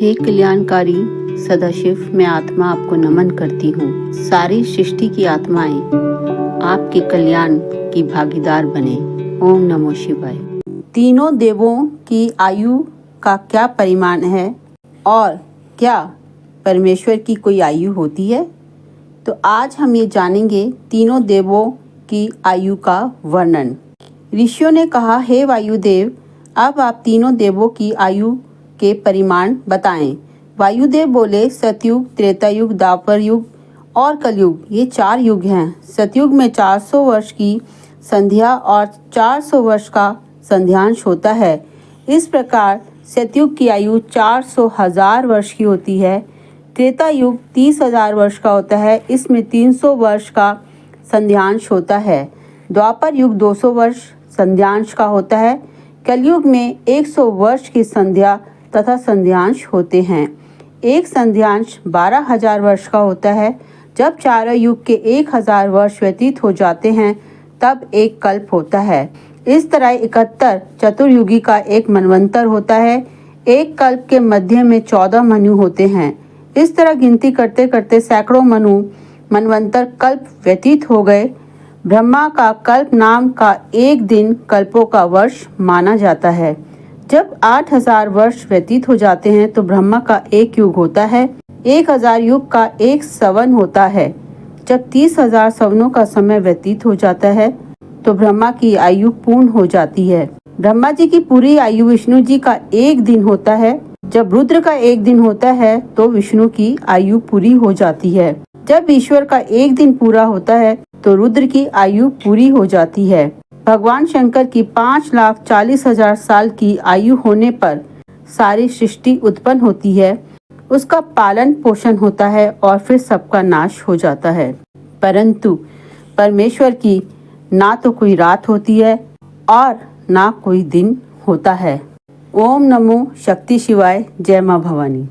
हे कल्याणकारी सदाशिव, मैं आत्मा आपको नमन करती हूँ। सारी सृष्टि की आत्माएं आपके कल्याण की भागीदार बने। ओम नमो शिवाय। तीनों देवों की आयु का क्या परिमाण है और क्या परमेश्वर की कोई आयु होती है? तो आज हम ये जानेंगे तीनों देवों की आयु का वर्णन। ऋषियों ने कहा, हे वायुदेव, अब आप तीनों देवों की आयु के परिमाण बताएं। वायुदेव बोले, सतयुग, त्रेता युग, द्वापर युग और कलयुग, ये 4 युग हैं। सतयुग में 400 वर्ष की संध्या और 400 वर्ष का संध्यांश होता है। इस प्रकार सतयुग की आयु 400,000 वर्ष की होती है। त्रेता युग 30,000 वर्ष का होता है, इसमें 300 वर्ष का संध्यांश होता है। द्वापर युग 200 वर्ष संध्यांश का होता है। कलयुग में 100 वर्ष की संध्या तथा संध्यांश होते हैं। एक संध्यांश 12,000 वर्ष का होता है। जब चारों युग के 1,000 वर्ष व्यतीत हो जाते हैं तब एक कल्प होता है। इस तरह 71 चतुर्युगी का एक मनवंतर होता है। एक कल्प के मध्य में 14 मनु होते हैं। इस तरह गिनती करते करते सैकड़ों मनवंतर कल्प व्यतीत हो गए। ब्रह्मा का कल्प नाम का एक दिन कल्पों का वर्ष माना जाता है। जब 8,000 वर्ष व्यतीत हो जाते हैं तो ब्रह्मा का एक युग होता है। 1,000 युग का एक सवन होता है। जब 30,000 सवनों का समय व्यतीत हो जाता है तो ब्रह्मा की आयु पूर्ण हो जाती है। ब्रह्मा जी की पूरी आयु विष्णु जी का एक दिन होता है। जब रुद्र का एक दिन होता है तो विष्णु की आयु पूरी हो जाती है। जब ईश्वर का एक दिन पूरा होता है तो रुद्र की आयु पूरी हो जाती है। भगवान शंकर की 5,40,000 साल की आयु होने पर सारी सृष्टि उत्पन्न होती है, उसका पालन पोषण होता है और फिर सबका नाश हो जाता है। परंतु परमेश्वर की ना तो कोई रात होती है और ना कोई दिन होता है। ओम नमो शक्ति शिवाय। जय मां भवानी।